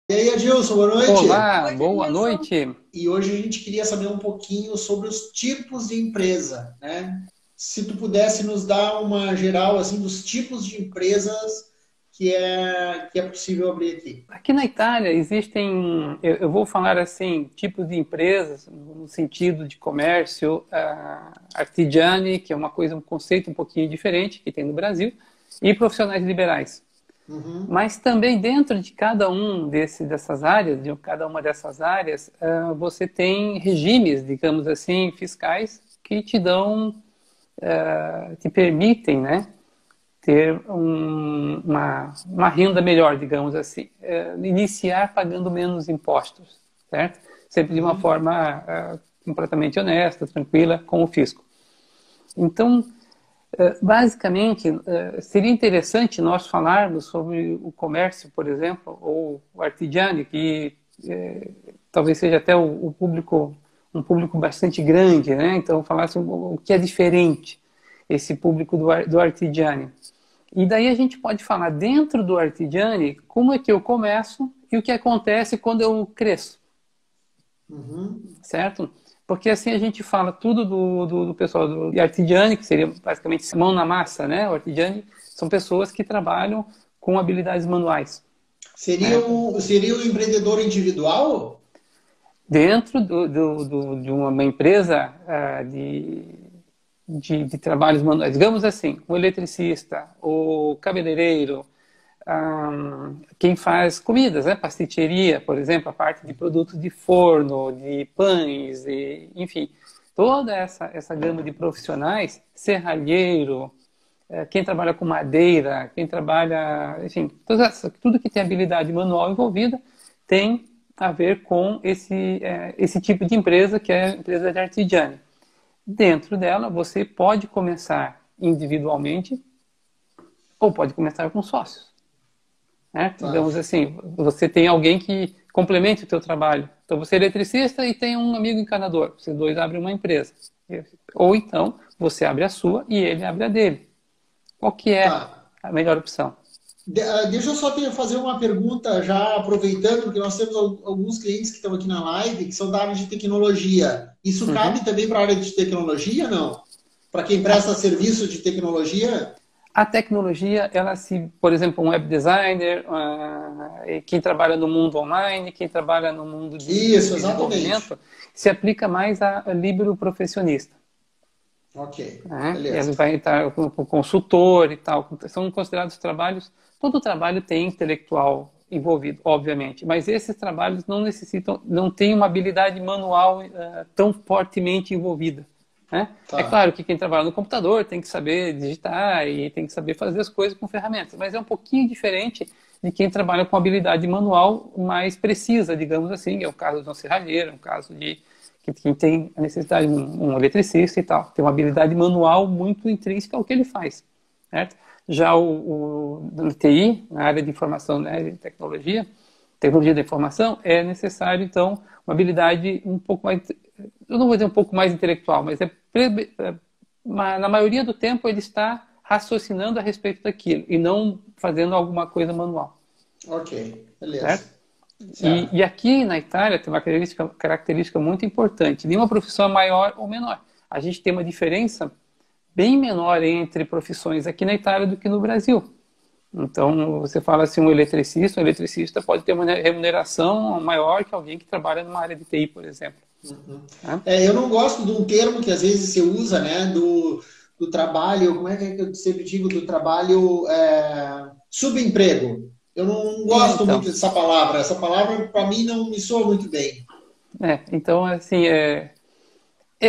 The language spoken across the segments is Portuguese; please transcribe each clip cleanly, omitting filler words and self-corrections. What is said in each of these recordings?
E aí, Adilson, boa noite. Olá, boa noite. E hoje a gente queria saber um pouquinho sobre os tipos de empresa, né? Se tu pudesse nos dar uma geral assim dos tipos de empresas que é possível abrir aqui. Aqui na Itália existem, eu vou falar assim, tipos de empresas no sentido de comércio, artigiani, que é uma coisa, um conceito um pouquinho diferente que tem no Brasil, e profissionais liberais. Uhum. Mas também dentro de cada dessas áreas, de cada uma dessas áreas, você tem regimes, digamos assim, fiscais que te dão, te permitem, né, ter uma renda melhor, digamos assim. Iniciar pagando menos impostos, certo? Sempre de uma Uhum. forma completamente honesta, tranquila, com o fisco. Então, basicamente, seria interessante nós falarmos sobre o comércio, por exemplo, ou o artigiani, que talvez seja até o público, um público bastante grande, né? Então, falar sobre o que é diferente esse público do artigiani. E daí a gente pode falar dentro do artigiani como é que eu começo e o que acontece quando eu cresço, Uhum. certo? Porque assim a gente fala tudo do pessoal do artigiani, que seria basicamente mão na massa, né? O artigiani são pessoas que trabalham com habilidades manuais, Seria né? o empreendedor individual? Dentro de uma empresa de trabalhos manuais, digamos assim, o eletricista, o cabeleireiro, quem faz comidas, né? Pasticceria, por exemplo, a parte de produtos de forno, de pães, enfim, toda essa gama de profissionais, serralheiro, quem trabalha com madeira, quem trabalha, enfim, tudo que tem habilidade manual envolvida tem a ver com esse tipo de empresa que é a empresa de artigiani. Dentro dela, você pode começar individualmente ou pode começar com sócios, né? Tá. Digamos assim, você tem alguém que complemente o teu trabalho. Então, você é eletricista e tem um amigo encanador. Vocês dois abrem uma empresa. Ou então, você abre a sua e ele abre a dele. Qual que é Tá. a melhor opção? Deixa eu só fazer uma pergunta, já aproveitando, porque nós temos alguns clientes que estão aqui na live, que são da área de tecnologia. Isso cabe Uhum. também para a área de tecnologia, não? Para quem A, presta serviço de tecnologia? a tecnologia, por exemplo, um web designer, quem trabalha no mundo online, quem trabalha no mundo de Isso, exatamente. desenvolvimento, se aplica mais a líbero profissionista. Ok, Né? Ele beleza. vai estar com o consultor e tal. São considerados trabalhos. Todo trabalho tem intelectual envolvido, obviamente, mas esses trabalhos não necessitam, não têm uma habilidade manual tão fortemente envolvida. Né? É Tá. claro que quem trabalha no computador tem que saber digitar e tem que saber fazer as coisas com ferramentas, mas é um pouquinho diferente de quem trabalha com habilidade manual mais precisa, digamos assim. É o caso de um serralheiro, é o caso de quem tem a necessidade de um eletricista e tal. Tem uma habilidade manual muito intrínseca ao que ele faz, certo? Já no TI, na área de informação, né, de tecnologia da informação, é necessário, então, uma habilidade um pouco mais, eu não vou dizer um pouco mais intelectual, mas na maioria do tempo ele está raciocinando a respeito daquilo e não fazendo alguma coisa manual, Ok, beleza. certo? E, Certo. e aqui na Itália tem uma característica muito importante. Nenhuma profissão é maior ou menor. A gente tem uma diferença bem menor entre profissões aqui na Itália do que no Brasil. Então, você fala assim, um eletricista pode ter uma remuneração maior que alguém que trabalha numa área de TI, por exemplo. Uhum. Né? Eu não gosto de um termo que às vezes se usa, né, do trabalho, como é que eu sempre digo, do trabalho subemprego. Eu não gosto muito Então, dessa palavra. Essa palavra, para mim, não me soa muito bem. então assim,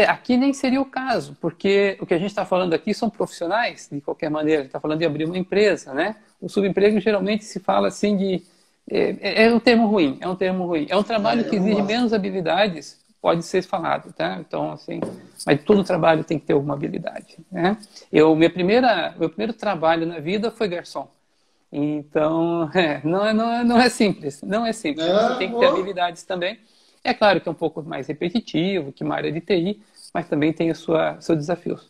aqui nem seria o caso, porque o que a gente está falando aqui são profissionais, de qualquer maneira, a gente está falando de abrir uma empresa, né? O subemprego geralmente se fala assim de. É um termo ruim, é um termo ruim. É um trabalho Eu que não exige gosto. menos habilidades, pode ser falado, tá? Então, assim, mas todo trabalho tem que ter alguma habilidade, né? Meu primeiro trabalho na vida foi garçom. Então, não é simples, não é simples. Você tem que ter habilidades também. É claro que é um pouco mais repetitivo que uma área de TI, mas também tem seus desafios.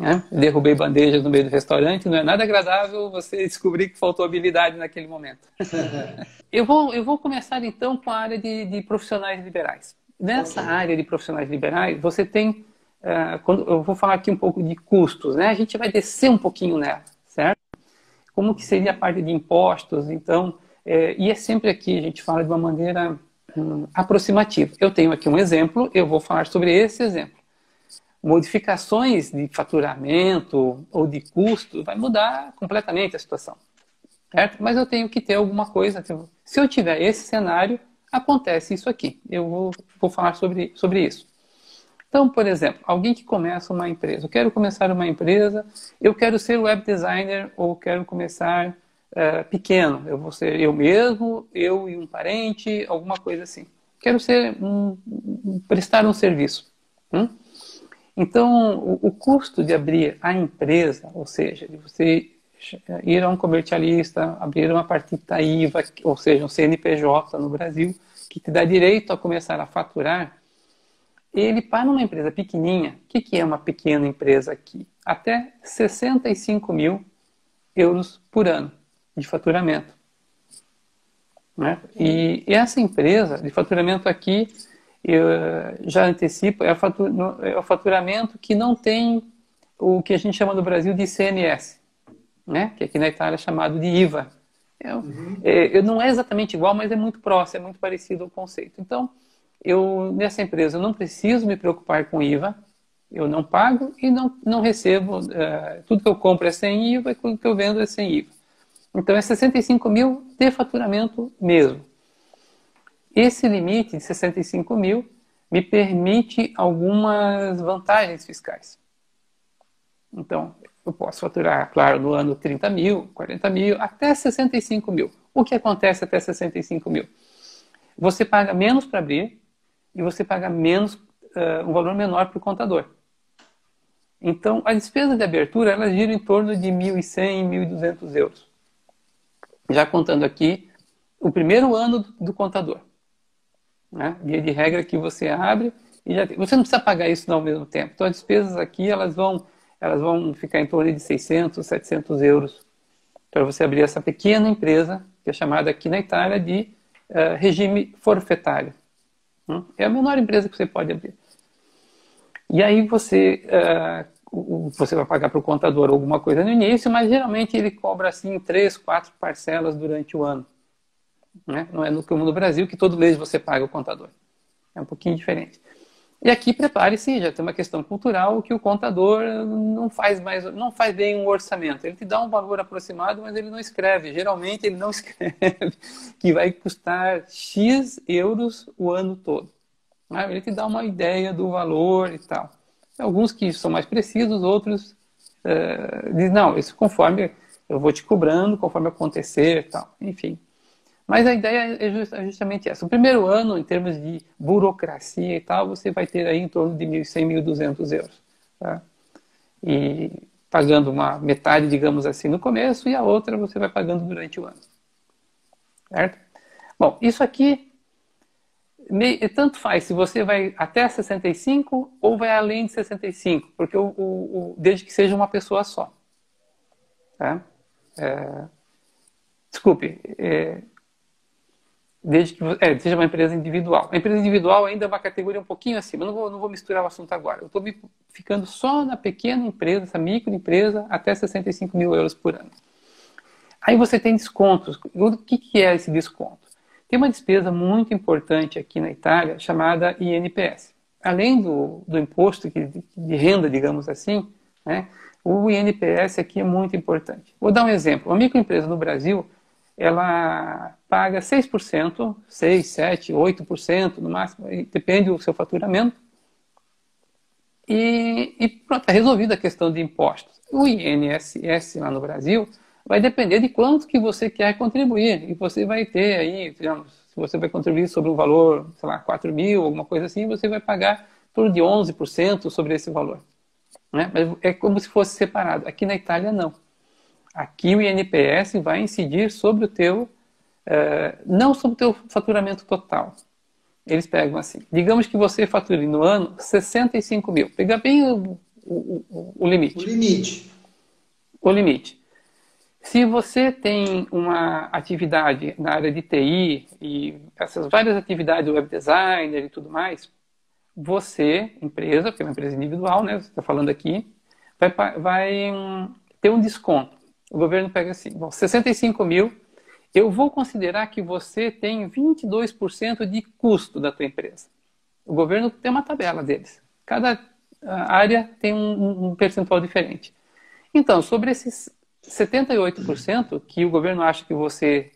né? Derrubei bandejas no meio do restaurante, não é nada agradável você descobrir que faltou habilidade naquele momento. Eu vou começar então com a área de profissionais liberais. Nessa área de profissionais liberais, você tem, eu vou falar aqui um pouco de custos, né? A gente vai descer um pouquinho nela, certo? Como que seria a parte de impostos, então, e é sempre aqui, a gente fala de uma maneira aproximativa. Eu tenho aqui um exemplo, eu vou falar sobre esse exemplo. Modificações de faturamento ou de custo vai mudar completamente a situação, certo? Mas eu tenho que ter alguma coisa. Se eu tiver esse cenário, acontece isso aqui. Eu vou falar sobre isso. Então, por exemplo, alguém que começa uma empresa. Eu quero começar uma empresa, eu quero ser web designer ou quero começar pequeno. Eu vou ser eu mesmo, eu e um parente, alguma coisa assim. Quero ser prestar um serviço. Então, o custo de abrir a empresa, ou seja, de você ir a um comercialista, abrir uma partida IVA, ou seja, um CNPJ no Brasil, que te dá direito a começar a faturar, ele para uma empresa pequenininha, o que é uma pequena empresa aqui? Até 65 mil euros por ano de faturamento. Né? E essa empresa de faturamento aqui, eu já antecipo, é o faturamento que não tem o que a gente chama no Brasil de ICMS, né? Que aqui na Itália é chamado de IVA. Não é exatamente igual, mas é muito próximo, é muito parecido ao conceito. Então, nessa empresa eu não preciso me preocupar com IVA, eu não pago e não recebo, tudo que eu compro é sem IVA e tudo que eu vendo é sem IVA. Então é 65 mil de faturamento mesmo. Esse limite de 65 mil me permite algumas vantagens fiscais. Então, eu posso faturar, claro, no ano 30 mil, 40 mil, até 65 mil. O que acontece até 65 mil? Você paga menos para abrir e você paga menos, um valor menor para o contador. Então, a despesa de abertura, ela gira em torno de 1.100, 1.200 euros. Já contando aqui o primeiro ano do contador. Né? Via de regra que você abre e você não precisa pagar isso ao mesmo tempo. Então, as despesas aqui, elas vão ficar em torno de 600, 700 euros para você abrir essa pequena empresa, que é chamada aqui na Itália de regime forfetário. É a menor empresa que você pode abrir. E aí você vai pagar para o contador alguma coisa no início, mas geralmente ele cobra assim 3, 4 parcelas durante o ano. Né? Não é como no Brasil, que todo mês você paga o contador. É um pouquinho diferente. E aqui, prepare-se, já tem uma questão cultural que o contador não faz bem um orçamento. Ele te dá um valor aproximado, mas ele não escreve. Geralmente ele não escreve que vai custar X euros o ano todo. Ele te dá uma ideia do valor e tal. Alguns que são mais precisos, outros dizem, não, isso conforme eu vou te cobrando, conforme acontecer e tal. Enfim. Mas a ideia é justamente essa. O primeiro ano, em termos de burocracia e tal, você vai ter aí em torno de 1.100, 1.200 euros. Tá? E pagando uma metade, digamos assim, no começo, e a outra você vai pagando durante o ano. Certo? Bom, isso aqui, tanto faz se você vai até 65 ou vai além de 65, porque desde que seja uma pessoa só. Tá? Desculpe, desde que seja uma empresa individual. A empresa individual ainda é uma categoria um pouquinho acima. Eu não vou misturar o assunto agora. Eu estou ficando só na pequena empresa, essa microempresa, até 65 mil euros por ano. Aí você tem descontos. O que é esse desconto? Tem uma despesa muito importante aqui na Itália chamada INPS. Além do imposto de renda, digamos assim, né, o INPS aqui é muito importante. Vou dar um exemplo. Uma microempresa no Brasil, ela paga 6%, 6%, 7%, 8% no máximo, depende do seu faturamento. E pronto, está resolvida a questão de impostos. O INSS lá no Brasil vai depender de quanto que você quer contribuir. E você vai ter aí, digamos, se você vai contribuir sobre um valor, sei lá, 4 mil, alguma coisa assim, você vai pagar em torno de 11% sobre esse valor. Né? Mas é como se fosse separado. Aqui na Itália, não. Aqui o INPS vai incidir sobre o teu, não sobre o teu faturamento total. Eles pegam assim, digamos que você fature no ano 65 mil. Pega bem o limite. O limite. O limite. Se você tem uma atividade na área de TI e essas várias atividades, web designer e tudo mais, você, empresa, porque é uma empresa individual, né, você está falando aqui, vai ter um desconto. O governo pega assim, bom, 65 mil, eu vou considerar que você tem 22% de custo da tua empresa. O governo tem uma tabela deles. Cada área tem um percentual diferente. Então, sobre esses 78% que o governo acha que você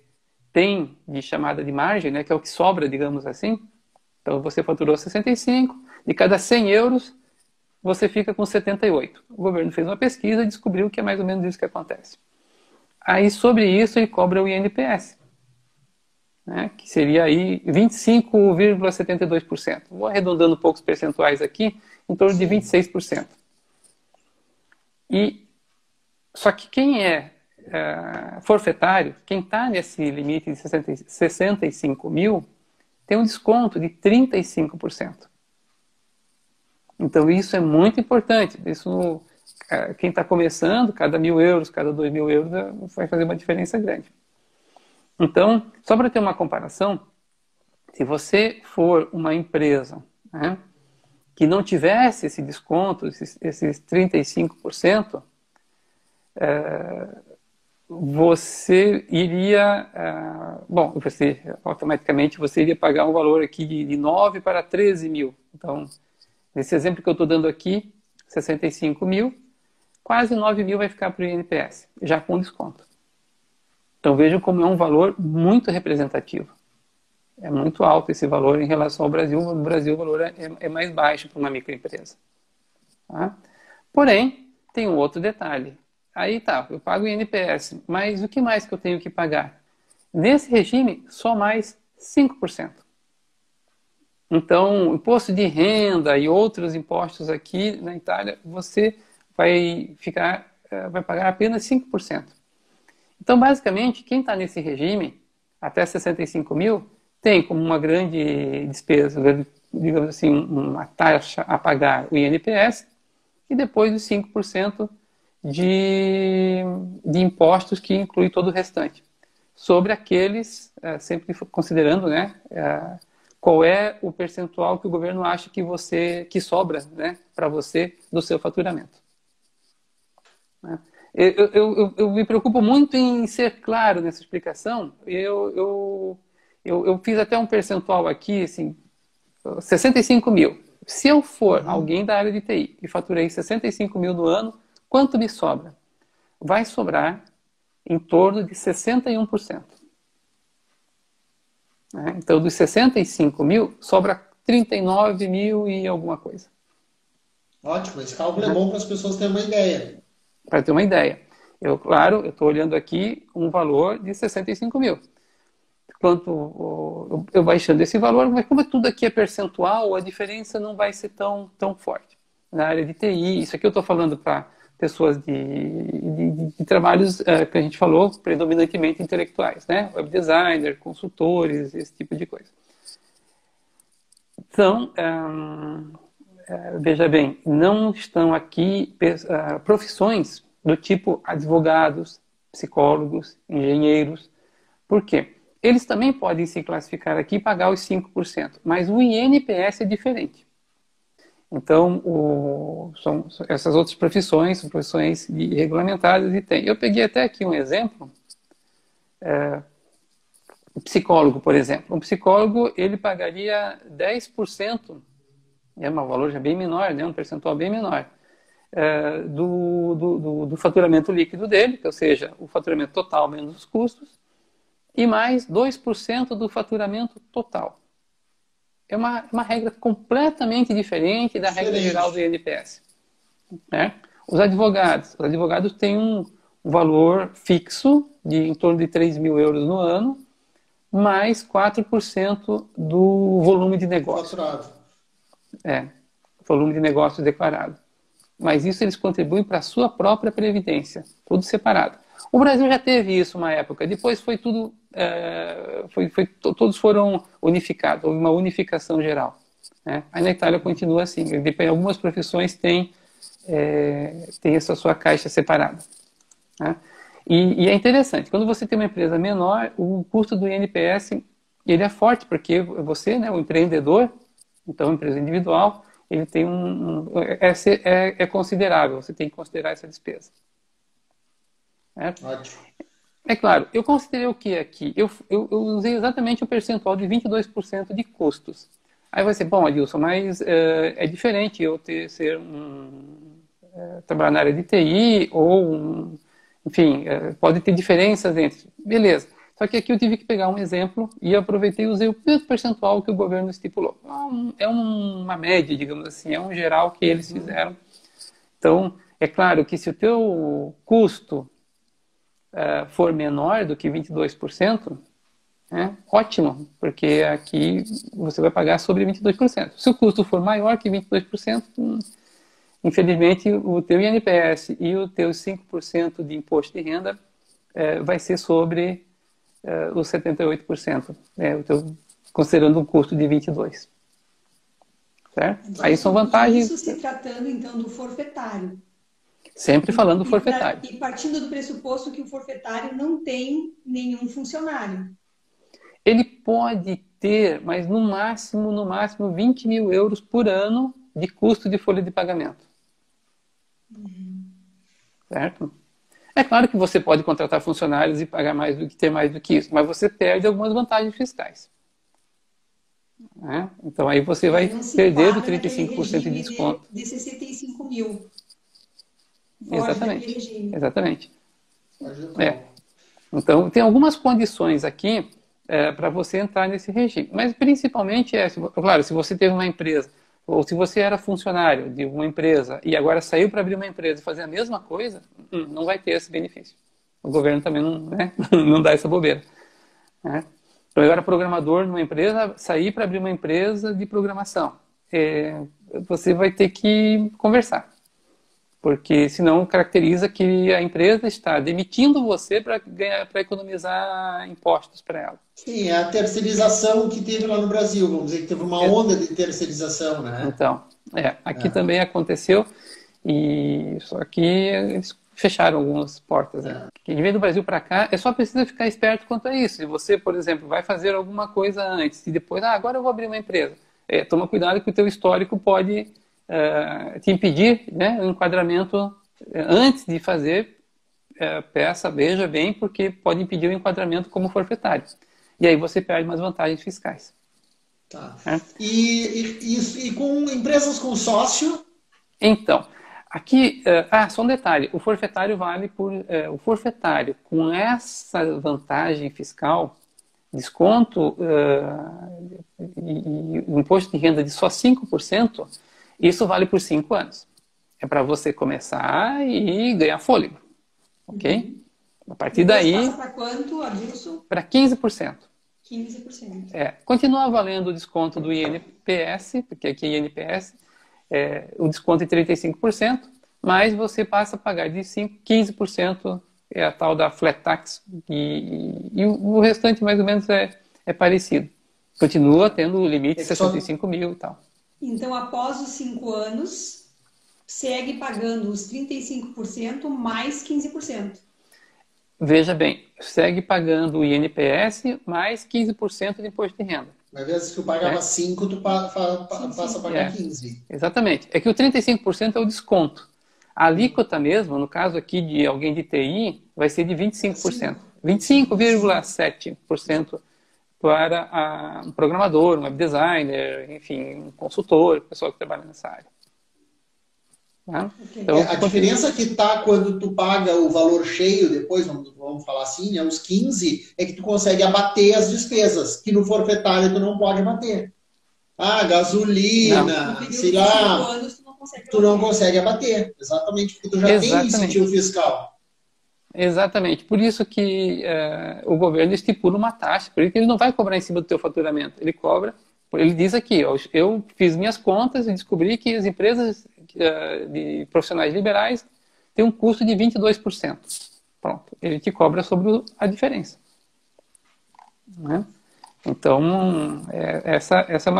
tem de chamada de margem, né, que é o que sobra, digamos assim, então você faturou 65, de cada 100 euros, você fica com 78. O governo fez uma pesquisa e descobriu que é mais ou menos isso que acontece. Aí, sobre isso, ele cobra o INPS, né, que seria aí 25,72%. Vou arredondando poucos percentuais aqui, em torno de 26%. Só que quem é forfetário, quem está nesse limite de 65 mil, tem um desconto de 35%. Então, isso é muito importante. Isso, quem está começando, cada 1.000 euros, cada 2.000 euros, vai fazer uma diferença grande. Então, só para ter uma comparação, se você for uma empresa, né, que não tivesse esse desconto, esses 35%, você iria, automaticamente você iria pagar um valor aqui de 9 para 13 mil. Então, nesse exemplo que eu estou dando aqui, 65 mil, quase 9 mil vai ficar para o INPS, já com desconto. Então, vejam como é um valor muito representativo. É muito alto esse valor em relação ao Brasil. No Brasil, o valor é mais baixo para uma microempresa. Tá? Porém, tem um outro detalhe. Aí tá, eu pago o INPS, mas o que mais que eu tenho que pagar? Nesse regime, só mais 5%. Então, imposto de renda e outros impostos aqui na Itália, você vai pagar apenas 5%. Então, basicamente, quem está nesse regime, até 65 mil, tem como uma grande despesa, digamos assim, uma taxa a pagar o INPS e depois os 5% de impostos que inclui todo o restante. Sobre aqueles, sempre considerando, né, qual é o percentual que o governo acha que sobra, né, para você do seu faturamento. Né? Eu me preocupo muito em ser claro nessa explicação. Eu fiz até um percentual aqui, assim, 65 mil. Se eu for alguém da área de TI e faturei 65 mil no ano, quanto me sobra? Vai sobrar em torno de 61%. Né? Então, dos 65 mil, sobra 39 mil e alguma coisa. Ótimo, esse cálculo é bom para as pessoas terem uma ideia. Para ter uma ideia. Claro, eu estou olhando aqui um valor de 65 mil. Quanto eu baixando esse valor, mas como tudo aqui é percentual, a diferença não vai ser tão forte. Na área de TI, isso aqui eu estou falando para pessoas de trabalhos que a gente falou, predominantemente intelectuais, né? Web designer, consultores, esse tipo de coisa. Então, veja bem, não estão aqui profissões do tipo advogados, psicólogos, engenheiros. Por quê? Eles também podem se classificar aqui e pagar os 5%, mas o INPS é diferente. Então, são essas outras profissões, são profissões regulamentadas e tem. Eu peguei até aqui um exemplo, o psicólogo, por exemplo. Um psicólogo, ele pagaria 10%, é um valor já bem menor, né, um percentual bem menor, do faturamento líquido dele, ou seja, o faturamento total menos os custos, e mais 2% do faturamento total. É uma regra completamente diferente da regra geral do INPS. Né? Os advogados têm um valor fixo de em torno de 3 mil euros no ano, mais 4% do volume de negócio. Faturado. Volume de negócio declarado. Mas isso eles contribuem para a sua própria previdência, tudo separado. O Brasil já teve isso uma época, depois foi tudo, todos foram unificados, houve uma unificação geral. Né? Aí na Itália continua assim, algumas profissões têm tem essa sua caixa separada. Né? E é interessante, quando você tem uma empresa menor, o custo do INPS ele é forte, porque você, né, o empreendedor, então empresa individual, ele tem é considerável, você tem que considerar essa despesa. Ótimo. É claro, eu considerei o que aqui? Eu usei exatamente o percentual de 22% de custos. Aí vai ser, bom, Adilson, mas é diferente eu trabalhar na área de TI ou, enfim, pode ter diferenças entre. Beleza. Só que aqui eu tive que pegar um exemplo e aproveitei e usei o mesmo percentual que o governo estipulou. É uma média, digamos assim, é um geral que eles fizeram. Então, é claro que se o teu custo for menor do que 22%, ótimo, porque aqui você vai pagar sobre 22%. Se o custo for maior que 22%, infelizmente o teu INPS e o teu 5% de imposto de renda vai ser sobre os 78%, considerando um custo de 22%. Certo? Então, aí são vantagens. Isso se tratando, então, do forfetário. Sempre falando do forfetário. E partindo do pressuposto que o forfetário não tem nenhum funcionário. Ele pode ter, mas no máximo 20 mil euros por ano de custo de folha de pagamento. Certo? É claro que você pode contratar funcionários e pagar mais do que ter mais do que isso, mas você perde algumas vantagens fiscais. Então aí você vai perder do 35% de desconto. De 65 mil. Exatamente. Então tem algumas condições aqui para você entrar nesse regime. Mas principalmente claro, se você teve uma empresa, ou se você era funcionário de uma empresa e agora saiu para abrir uma empresa e fazer a mesma coisa, não vai ter esse benefício. O governo também não dá essa bobeira. Então, eu era programador numa empresa, saí para abrir uma empresa de programação. Você vai ter que conversar. Porque senão caracteriza que a empresa está demitindo você para economizar impostos para ela. Sim, é a terceirização que teve lá no Brasil, vamos dizer que teve uma onda de terceirização, né? Então, aqui também aconteceu, só que eles fecharam algumas portas. Quem vem do Brasil para cá, só precisa ficar esperto quanto a isso. Se você, por exemplo, vai fazer alguma coisa antes e depois, agora eu vou abrir uma empresa. Toma cuidado que o teu histórico pode te impedir, né, o enquadramento antes de fazer, veja bem, porque pode impedir o enquadramento como forfetário. E aí você perde umas vantagens fiscais. Tá. E com empresas com sócio? Então, aqui, só um detalhe, o forfetário vale por... o forfetário com essa vantagem fiscal, desconto e imposto de renda de só 5%, isso vale por 5 anos. É para você começar e ganhar fôlego. Ok? A partir daí... Passa para quanto, Adilson? Para 15%. 15%. Continua valendo o desconto do INPS, porque aqui é INPS, o desconto é 35%, mas você passa a pagar de 15%, é a tal da flat tax, e o restante mais ou menos é parecido. Continua tendo o limite de 65 mil e tal. Então, após os 5 anos, segue pagando os 35% mais 15%. Veja bem, segue pagando o INPS mais 15% de imposto de renda. Mas vezes que tu pagava 5, tu passa a pagar 15. Exatamente. É que o 35% é o desconto. A alíquota mesmo, no caso aqui de alguém de TI, vai ser de 25%. 25,7% para um programador, um web designer, enfim, um consultor, pessoal que trabalha nessa área. Então, a diferença que está quando tu paga o valor cheio, depois, vamos falar assim, né, os 15, é que tu consegue abater as despesas, que no forfetário tu não pode abater. Gasolina, sei lá, tu não consegue abater. Exatamente, porque tu já tem um incentivo fiscal. Exatamente, por isso que o governo estipula uma taxa, por isso que ele não vai cobrar em cima do teu faturamento, ele cobra, ele diz aqui, eu fiz minhas contas e descobri que as empresas de profissionais liberais têm um custo de 22%. Pronto, ele te cobra sobre a diferença. Né? Então, essa é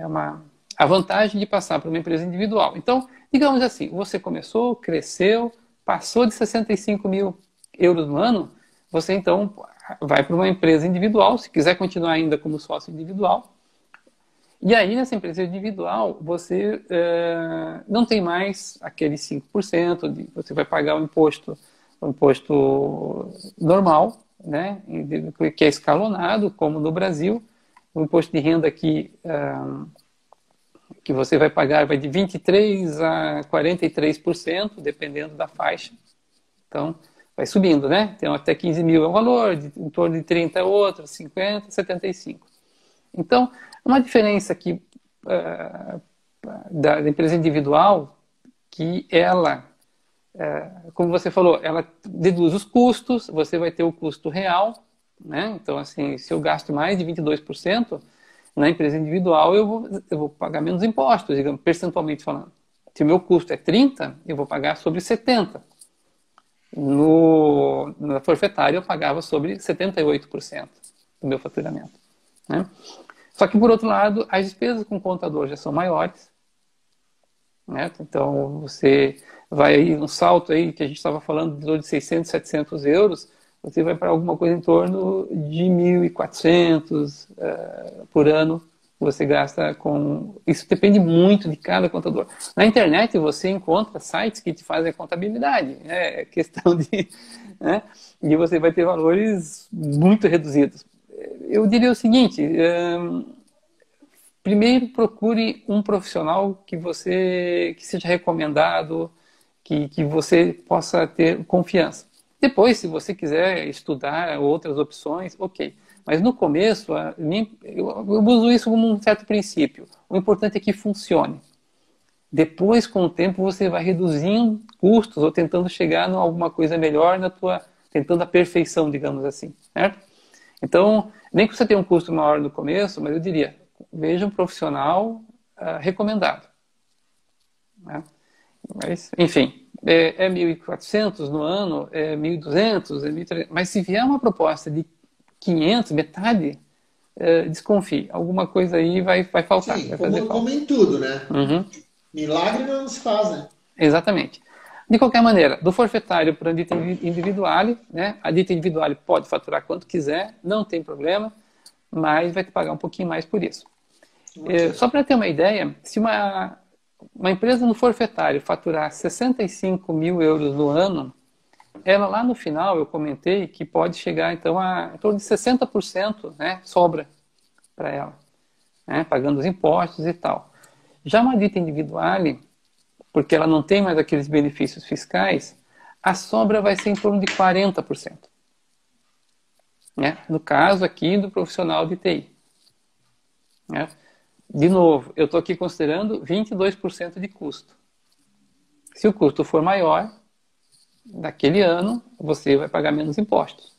uma a vantagem de passar para uma empresa individual. Então, digamos assim, você começou, cresceu, passou de 65 mil euros no ano, você então vai para uma empresa individual, se quiser continuar ainda como sócio individual. E aí, nessa empresa individual, você não tem mais aqueles 5%, você vai pagar o imposto normal, né, que é escalonado, como no Brasil. O imposto de renda aqui, que você vai pagar, vai de 23% a 43%, dependendo da faixa. Então, vai subindo, né? Então, até 15 mil é um valor, em torno de 30 é outro, 50, 75. Então, uma diferença aqui da empresa individual, que ela, como você falou, ela deduz os custos, você vai ter o custo real, né? Então, assim, se eu gasto mais de 22%, na empresa individual eu vou pagar menos impostos, digamos, percentualmente falando. Se o meu custo é 30%, eu vou pagar sobre 70%. Na forfetária eu pagava sobre 78% do meu faturamento, né? Só que, por outro lado, as despesas com o contador já são maiores, né? Então, você vai aí, um salto aí, que a gente estava falando de 600, 700 euros, você vai para alguma coisa em torno de 1.400 por ano, você gasta com... Isso depende muito de cada contador. Na internet você encontra sites que te fazem a contabilidade, né? É questão de... né? E você vai ter valores muito reduzidos. Eu diria o seguinte, primeiro procure um profissional que seja recomendado, que você possa ter confiança. Depois, se você quiser estudar outras opções, ok. Mas no começo, eu uso isso como um certo princípio. O importante é que funcione. Depois, com o tempo, você vai reduzindo custos ou tentando chegar em alguma coisa melhor, tentando a perfeição, digamos assim, certo? Então, nem que você tenha um custo maior no começo, mas eu diria, veja um profissional recomendado, né? Mas, enfim, é 1.400 no ano, é 1.200, é 1.300, mas se vier uma proposta de 500, metade, desconfie. Alguma coisa aí vai faltar. Sim, vai fazer falta. como em tudo, né? Uhum. Milagre não se faz, né? Exatamente. De qualquer maneira, do forfetário para a dita individuale, né? A dita individuale pode faturar quanto quiser, não tem problema, mas vai te pagar um pouquinho mais por isso. Okay. Só para ter uma ideia, se uma empresa no forfetário faturar 65 mil euros no ano, ela lá no final, eu comentei que pode chegar então a em torno de 60%, né, sobra para ela, né, pagando os impostos e tal. Já uma dita individuale, porque ela não tem mais aqueles benefícios fiscais, a sobra vai ser em torno de 40%. Né? No caso aqui do profissional de TI. Né? De novo, eu estou aqui considerando 22% de custo. Se o custo for maior, naquele ano, você vai pagar menos impostos.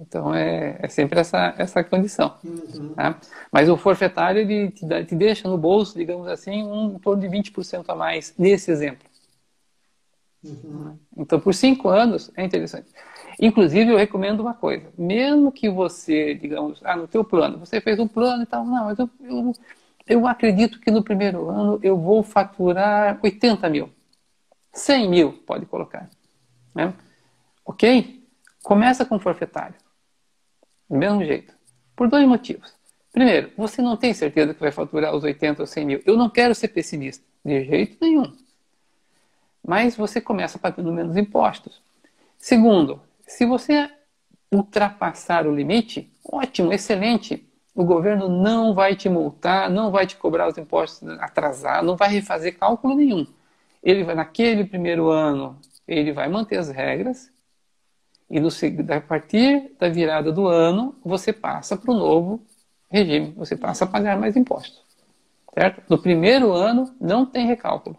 Então, é sempre essa condição. Uhum. Tá? Mas o forfetário, ele te deixa no bolso, digamos assim, em torno de 20% a mais, nesse exemplo. Uhum. Então, por 5 anos, é interessante. Inclusive, eu recomendo uma coisa. Mesmo que você, digamos, no teu plano, você fez um plano e tal, não, mas eu acredito que no primeiro ano eu vou faturar 80 mil. 100 mil, pode colocar. Né? Ok? Começa com forfetário. Do mesmo jeito. Por 2 motivos. Primeiro, você não tem certeza que vai faturar os 80 ou 100 mil. Eu não quero ser pessimista. De jeito nenhum. Mas você começa pagando menos impostos. Segundo, se você ultrapassar o limite, ótimo, excelente. O governo não vai te multar, não vai te cobrar os impostos atrasados, não vai refazer cálculo nenhum. Ele vai, naquele primeiro ano, ele vai manter as regras e a partir da virada do ano, você passa para o novo regime, você passa a pagar mais impostos. Certo? No primeiro ano, não tem recálculo.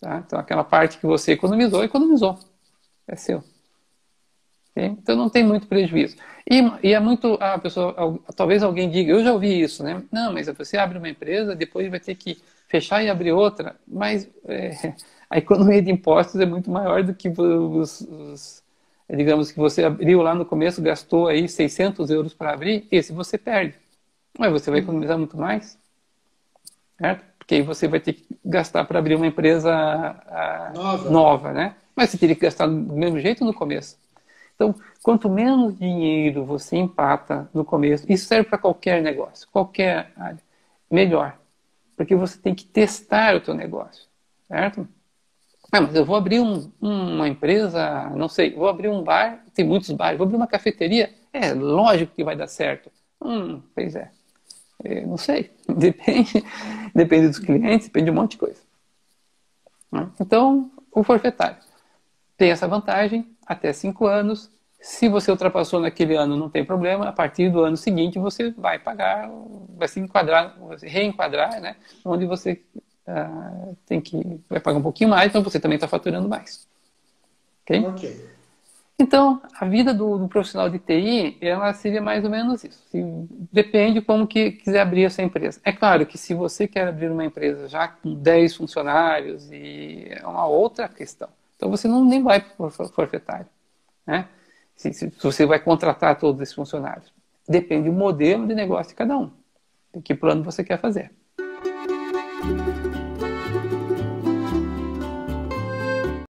Tá? Então, aquela parte que você economizou. É seu. Okay? Então, não tem muito prejuízo. E é muito... A pessoa, talvez alguém diga, eu já ouvi isso, né? Não, mas você abre uma empresa, depois vai ter que fechar e abrir outra. Mas a economia de impostos é muito maior do que digamos que você abriu lá no começo, gastou aí 600 euros para abrir, esse você perde. Mas você vai economizar muito mais, certo? Porque aí você vai ter que gastar para abrir uma empresa nova, né? Mas você teria que gastar do mesmo jeito no começo. Então, quanto menos dinheiro você empata no começo, isso serve para qualquer negócio, qualquer área, melhor. Porque você tem que testar o teu negócio, certo? Ah, mas eu vou abrir uma empresa, não sei, vou abrir um bar, tem muitos bares, vou abrir uma cafeteria, é lógico que vai dar certo. Pois é. Não sei, depende dos clientes, depende de um monte de coisa. Então, o forfetário tem essa vantagem, até 5 anos. Se você ultrapassou naquele ano, não tem problema. A partir do ano seguinte, você vai pagar, vai se enquadrar, reenquadrar, né? Onde você vai pagar um pouquinho mais, então você também está faturando mais. Ok? Ok. Então, a vida do profissional de TI, ela seria mais ou menos isso. Depende como que quiser abrir essa empresa. É claro que se você quer abrir uma empresa já com 10 funcionários, é uma outra questão. Então, você nem vai para o forfetário, né? Se você vai contratar todos esses funcionários. Depende do modelo de negócio de cada um. De que plano você quer fazer.